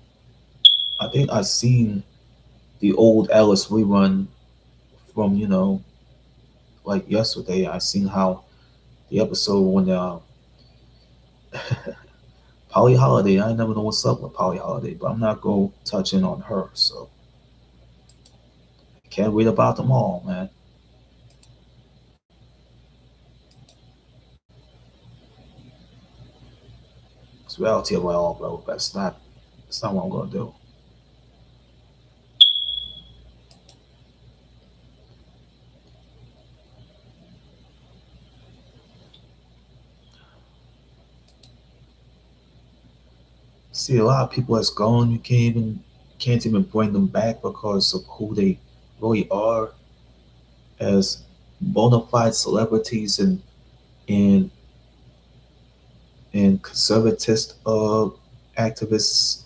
the old Alice rerun from like yesterday. I seen how the episode when Polly Holiday. I never know what's up with Polly Holiday, but I'm not gonna touch in on her. So I can't read about them all, man. It's reality of it all, bro. But it's not what I'm gonna do. See, a lot of people that's gone, you can't even bring them back because of who they really are as bona fide celebrities and and conservatist activists,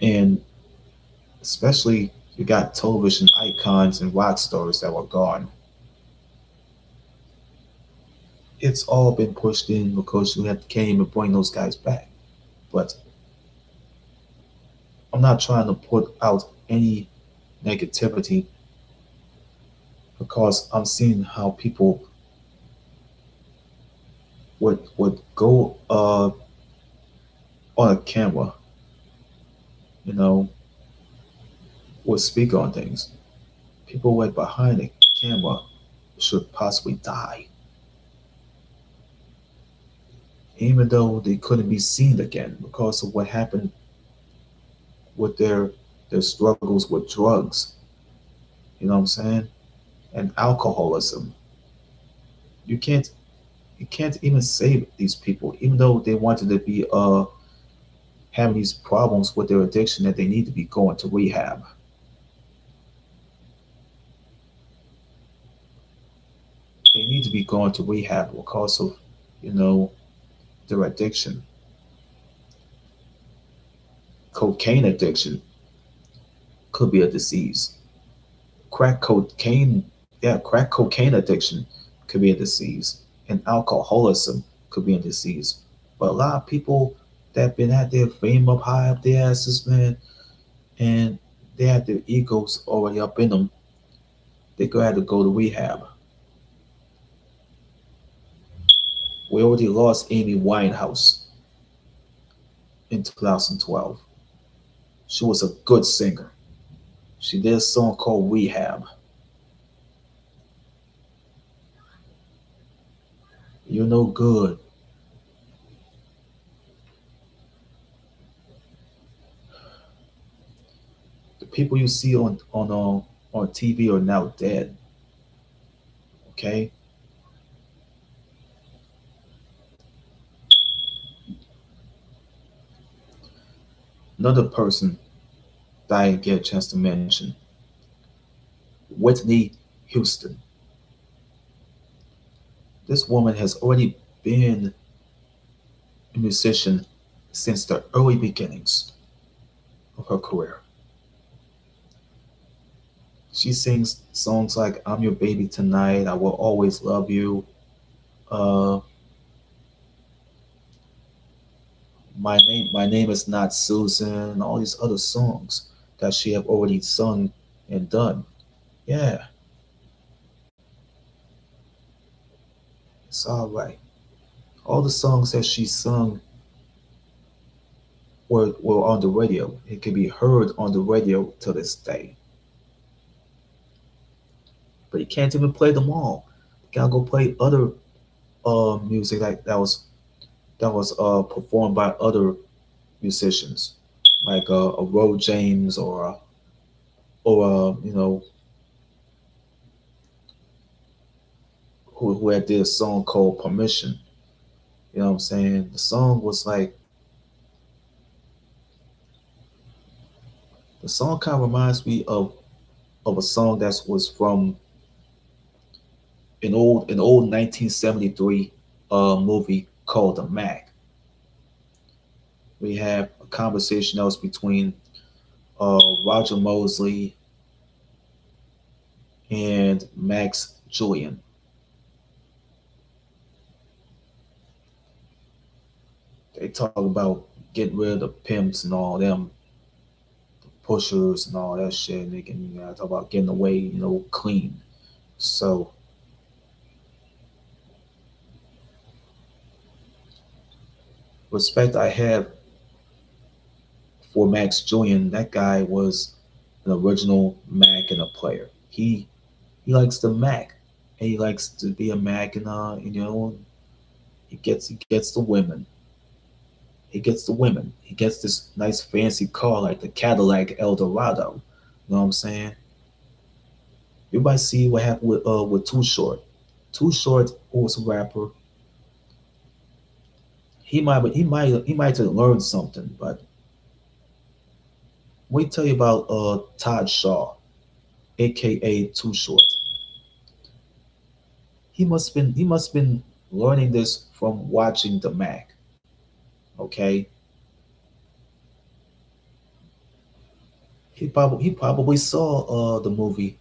and especially you got television icons and rock stars that were gone. It's all been pushed in because you can't even bring those guys back. But I'm not trying to put out any negativity because I'm seeing how people would go on a camera, you know, would speak on things. People right behind the camera should possibly die, even though they couldn't be seen again because of what happened with their struggles with drugs. You know what I'm saying? And alcoholism. You can't you can't even save these people, even though they wanted to be having these problems with their addiction that they need to be going to rehab. They need to be going to rehab because of, you know, their addiction. Cocaine addiction could be a disease. Crack cocaine, yeah, crack cocaine addiction could be a disease, and alcoholism could be a disease. But a lot of people that been at their fame up high up their asses, man, and they have their egos already up in them, they go have to go to rehab. We already lost Amy Winehouse in 2012. She was a good singer. She did a song called Rehab. You're no good. The people you see on TV are now dead. Okay, another person that I didn't get a chance to mention, Whitney Houston. This woman has already been a musician since the early beginnings of her career. She sings songs like "I'm Your Baby Tonight," "I Will Always Love You," uh, "My Name Is Not Susan," all these other songs that she have already sung and done. Yeah, it's all right. All the songs that she sung were on the radio. It can be heard on the radio to this day. But you can't even play them all. You gotta go play other music like that was performed by other musicians, like a Ro James or you know who had did a song called Permission. You know what I'm saying? The song was like the song kind of reminds me of a song that was from an old 1973 movie called The Mac. We have a conversation that was between Roger Mosley and Max Julian. They talk about getting rid of the pimps and all them, pushers and all that shit. And they can talk about getting away, clean. So respect I have for Max Julian. That guy was an original Mac and a player. He likes the Mac, and he likes to be a Mac, and he gets the women. He gets the women. He gets this nice fancy car like the Cadillac Eldorado. You know what I'm saying? You might see what happened with Too Short. Too Short was a rapper. He might have learned something, but let me tell you about Todd Shaw. aka Too Short. He must been learning this from watching the Mac. Okay, he probably saw the movie.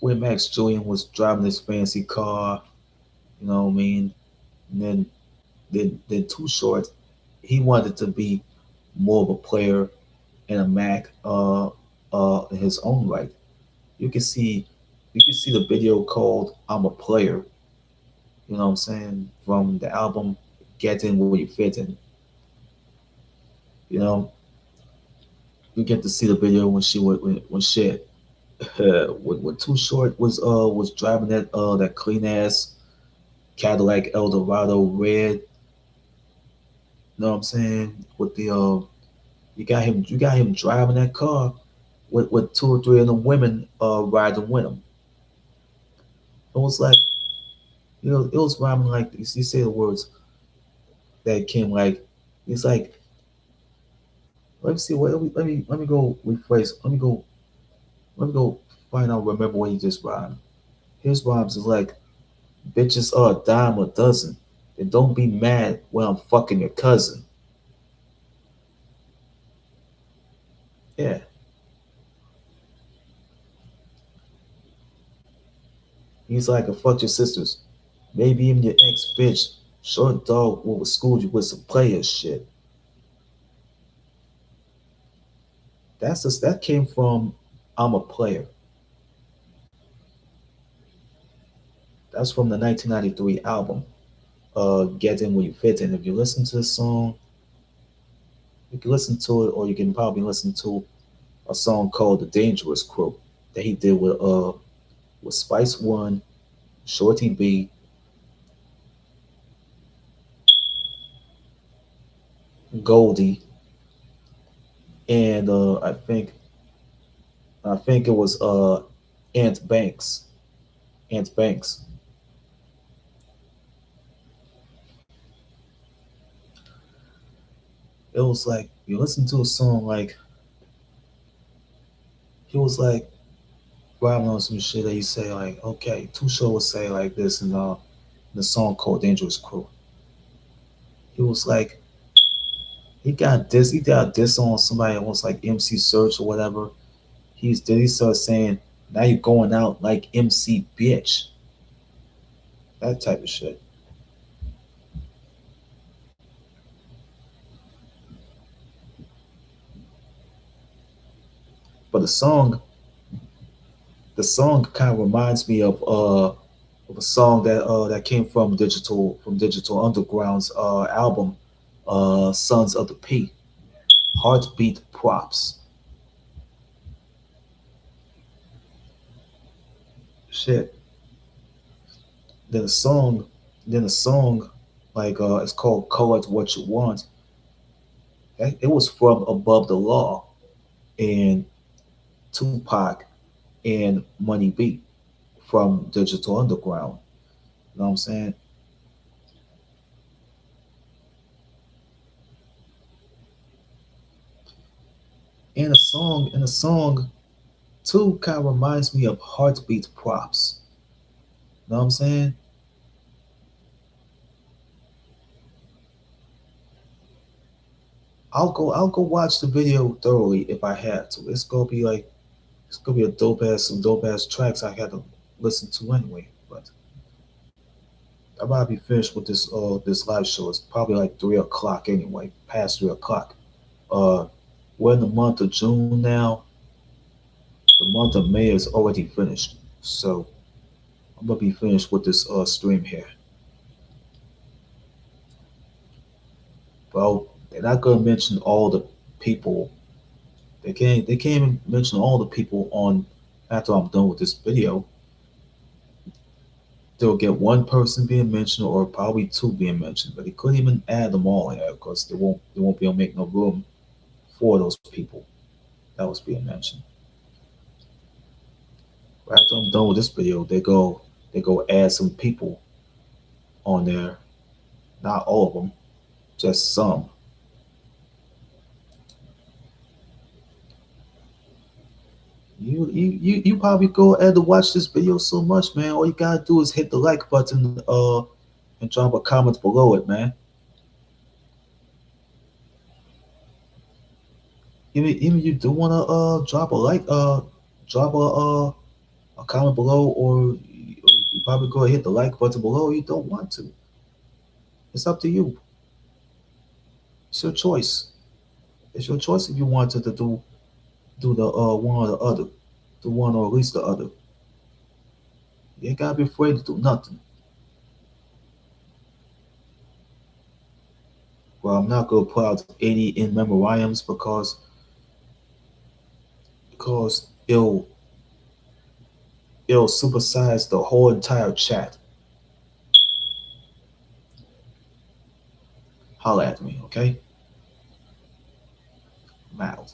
When Max Julian was driving his fancy car. You know what I mean? And then Too Short, he wanted to be more of a player in a Mac in his own right. You can see you can see the video called "I'm a Player." You know what I'm saying? From the album "Get In Where You Fit In." You know, you get to see the video when shit when Too Short was driving that clean ass Cadillac Eldorado red. You know what I'm saying? With the you got him driving that car with two or three of them women riding with him. It was like it was rhyming like you say the words that came like it's like let me see what let me go rephrase let me go find out remember what he just rhymed. His rhymes is like bitches are a dime a dozen. And don't be mad when I'm fucking your cousin. Yeah. He's like a fuck your sisters. Maybe even your ex bitch. Short dog will school you with some player shit. That came from I'm a Player. That's from the 1993 album. Get In Where You Fit In. If you listen to the song, you can listen to it, or you can probably listen to a song called "The Dangerous Crew" that he did with Spice One, Shorty B, Goldie, and I think it was Ant Banks. Ant Banks. It was like you listen to a song like he was like rapping on some shit that he say like, okay, Too Short would say like this in the song called Dangerous Crew. He was like he got this on somebody that was like MC Search or whatever. He started saying, now you're going out like MC bitch. That type of shit. But the song kind of reminds me of a song that came from Digital Underground's album, Sons of the P. Heartbeat Props. Shit. Then the song, then the song, like it's called "Call It What You Want." It was from Above the Law and Tupac and Money Beat from Digital Underground. You know what I'm saying? And the song too kind of reminds me of Heartbeat Props. You know what I'm saying? I'll go watch the video thoroughly if I had to. It's gonna be some dope ass tracks I had to listen to anyway. But I'm about to be finished with this live show. It's probably like 3 o'clock anyway, past 3 o'clock. Uh, we're in the month of June now. The month of May is already finished, so I'm gonna be finished with this stream here. Well, they're not gonna mention all the people. They can't even mention all the people on after I'm done with this video. They'll get one person being mentioned or probably two being mentioned, but they couldn't even add them all here because they won't be able to make no room for those people that was being mentioned. Right after I'm done with this video, they go add some people on there. Not all of them, just some. You probably go ahead to watch this video so much, man. All you gotta do is hit the like button, and drop a comment below it, man. Even you do wanna drop a like, drop a comment below, or you probably go ahead hit the like button below. You don't want to. It's up to you. It's your choice. It's your choice if you wanted to do the one or the other, do one or at least the other. You ain't gotta be afraid to do nothing. Well, I'm not gonna put out any in memoriams because it'll supersize the whole entire chat. Holla at me, okay? I'm out.